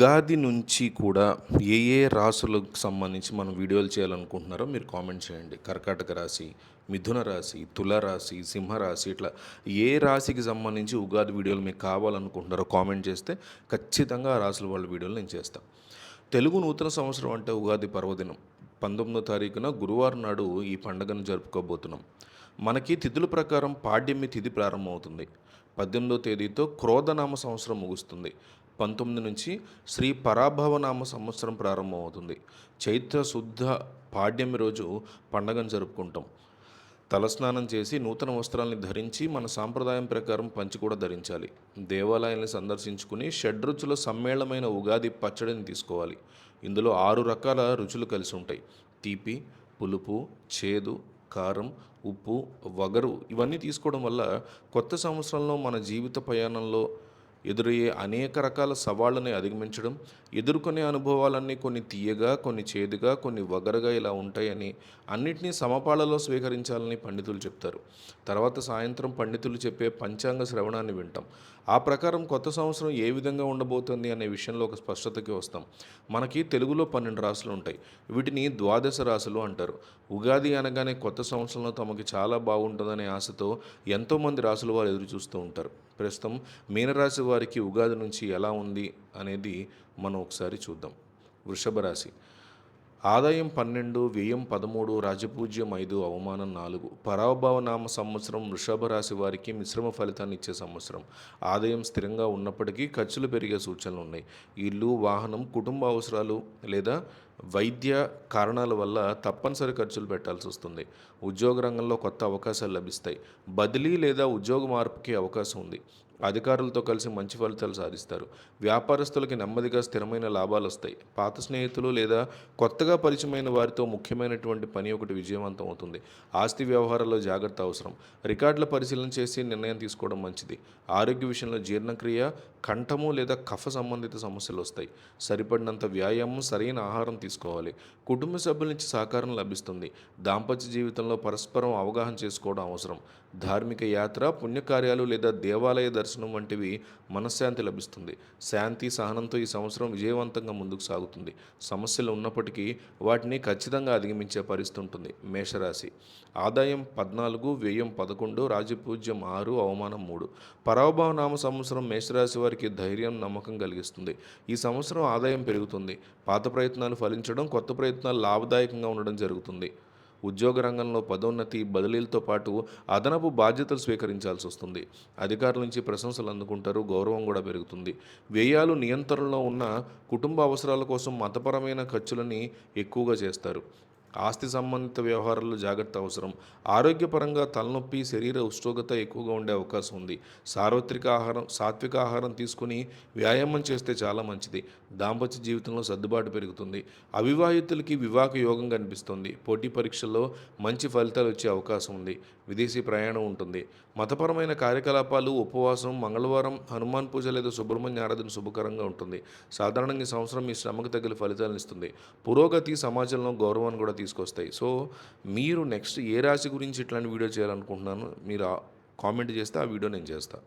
ఉగాది నుంచి కూడా ఏ రాశులకు సంబంధించి మనం వీడియోలు చేయాలనుకుంటున్నారో మీరు కామెంట్ చేయండి. కర్కాటక రాశి, మిథున రాశి, తులారాశి, సింహరాశి ఇట్లా ఏ రాశికి సంబంధించి ఉగాది వీడియోలు మీకు కావాలనుకుంటున్నారో కామెంట్ చేస్తే ఖచ్చితంగా ఆ రాశుల వాళ్ళ వీడియోలు నేను చేస్తాను. తెలుగు నూతన సంవత్సరం అంటే ఉగాది పర్వదినం 19వ తారీఖున గురువారం నాడు ఈ పండుగను జరుపుకోబోతున్నాం. మనకి తిథుల ప్రకారం పాడ్యమి తిథి ప్రారంభమవుతుంది. 18వ తేదీతో క్రోధనామ సంవత్సరం ముగుస్తుంది. 19 నుంచి శ్రీ పరాభవనామ సంవత్సరం ప్రారంభమవుతుంది. చైత్ర శుద్ధ పాడ్యమి రోజు పండగను జరుపుకుంటాం. తలస్నానం చేసి నూతన వస్త్రాలని ధరించి మన సాంప్రదాయం ప్రకారం పంచి కూడా ధరించాలి. దేవాలయాన్ని సందర్శించుకుని షడ్రుచుల సమ్మేళమైన ఉగాది పచ్చడిని తీసుకోవాలి. ఇందులో 6 రకాల రుచులు కలిసి ఉంటాయి. తీపి, పులుపు, చేదు, కారం, ఉప్పు, వగరు ఇవన్నీ తీసుకోవడం వల్ల కొత్త సంవత్సరంలో మన జీవిత ప్రయాణంలో ఎదురయ్యే అనేక రకాల సవాళ్ళని అధిగమించడం, ఎదుర్కొనే అనుభవాలన్నీ కొన్ని తీయగా, కొన్ని చేదుగా, కొన్ని వగరుగా ఇలా ఉంటాయని, అన్నిటినీ సమపాళలో స్వీకరించాలని పండితులు చెప్తారు. తర్వాత సాయంత్రం పండితులు చెప్పే పంచాంగ శ్రవణాన్ని వింటాం. ఆ ప్రకారం కొత్త సంవత్సరం ఏ విధంగా ఉండబోతుంది అనే విషయంలో ఒక స్పష్టతకి వస్తాం. మనకి తెలుగులో 12 రాశులు ఉంటాయి. వీటిని ద్వాదశ రాశులు అంటారు. ఉగాది అనగానే కొత్త సంవత్సరంలో తమకి చాలా బాగుంటుందనే ఆశతో ఎంతోమంది రాశుల వారు ఎదురు చూస్తూ ఉంటారు. ప్రస్తుతం మీనరాశి వారికి ఉగాది నుంచి ఎలా ఉంది అనేది మనం ఒకసారి చూద్దాం. వృషభ రాశి. ఆదాయం 12, వ్యయం 13, రాజపూజ్యం 5, అవమానం 4. పరాభవ నామ సంవత్సరం వృషభ రాశి వారికి మిశ్రమ ఫలితాన్ని ఇచ్చే సంవత్సరం. ఆదాయం స్థిరంగా ఉన్నప్పటికీ ఖర్చులు పెరిగే సూచనలు ఉన్నాయి. ఇల్లు, వాహనం, కుటుంబ అవసరాలు లేదా వైద్య కారణాల వల్ల తప్పనిసరి ఖర్చులు పెట్టాల్సి వస్తుంది. ఉద్యోగ రంగంలో కొత్త అవకాశాలు లభిస్తాయి. బదిలీ లేదా ఉద్యోగ మార్పుకి అవకాశం ఉంది. అధికారులతో కలిసి మంచి ఫలితాలు సాధిస్తారు. వ్యాపారస్తులకి నెమ్మదిగా స్థిరమైన లాభాలు వస్తాయి. పాత స్నేహితులు లేదా కొత్తగా పరిచయమైన వారితో ముఖ్యమైనటువంటి పని ఒకటి విజయవంతం అవుతుంది. ఆస్తి వ్యవహారాల్లో జాగ్రత్త అవసరం. రికార్డుల పరిశీలన చేసి నిర్ణయం తీసుకోవడం మంచిది. ఆరోగ్య విషయంలో జీర్ణక్రియ, కంఠము లేదా కఫ సంబంధిత సమస్యలు వస్తాయి. సరిపడినంత వ్యాయామం, సరైన ఆహారం తీసుకోవాలి. కుటుంబ సభ్యుల నుంచి సహకారం లభిస్తుంది. దాంపత్య జీవితంలో పరస్పరం అవగాహన చేసుకోవడం అవసరం. ధార్మిక యాత్ర, పుణ్యకార్యాలు లేదా దేవాలయ దర్శనం వంటివి మనశ్శాంతి లభిస్తుంది. శాంతి, సహనంతో ఈ సంవత్సరం విజయవంతంగా ముందుకు సాగుతుంది. సమస్యలు ఉన్నప్పటికీ వాటిని ఖచ్చితంగా అధిగమించే పరిస్థితి ఉంటుంది. మేషరాశి. ఆదాయం 14, వ్యయం 11, రాజపూజ్యం 6, అవమానం 3. పరాభవ నామ సంవత్సరం మేషరాశి వారికి ధైర్యం, నమ్మకం కలిగిస్తుంది. ఈ సంవత్సరం ఆదాయం పెరుగుతుంది. పాత ప్రయత్నాలు ఫలించడం, కొత్త ప్రయత్నాలు లాభదాయకంగా ఉండడం జరుగుతుంది. ఉద్యోగ రంగంలో పదోన్నతి, బదిలీలతో పాటు అదనపు బాధ్యతలు స్వీకరించాల్సి వస్తుంది. అధికారుల నుంచి ప్రశంసలు అందుకుంటారు. గౌరవం కూడా పెరుగుతుంది. వ్యయాలు నియంత్రణలో ఉన్న కుటుంబ అవసరాల కోసం మతపరమైన ఖర్చులని ఎక్కువగా చేస్తారు. ఆస్తి సంబంధిత వ్యవహారాల్లో జాగ్రత్త అవసరం. ఆరోగ్యపరంగా తలనొప్పి, శరీర ఉష్ణోగ్రత ఎక్కువగా ఉండే అవకాశం ఉంది. సాత్విక ఆహారం తీసుకుని వ్యాయామం చేస్తే చాలా మంచిది. దాంపత్య జీవితంలో సర్దుబాటు పెరుగుతుంది. అవివాహితులకి వివాహ యోగం కనిపిస్తుంది. పోటీ పరీక్షల్లో మంచి ఫలితాలు వచ్చే అవకాశం ఉంది. విదేశీ ప్రయాణం ఉంటుంది. మతపరమైన కార్యకలాపాలు, ఉపవాసం, మంగళవారం హనుమాన్ పూజ లేదా సుబ్రహ్మణ్య ఆరాధన శుభకరంగా ఉంటుంది. సాధారణంగా ఈ సంవత్సరం మీ శ్రమకు తగిన ఫలితాలను ఇస్తుంది. పురోగతి సమాజంలో గౌరవాన్ని కూడా తీసుకొస్తాయి. సో మీరు నెక్స్ట్ ఏ రాశి గురించి ఇట్లాంటి వీడియో చేయాలనుకుంటున్నాను మీరు కామెంట్ చేస్తే ఆ వీడియో నేను చేస్తాను.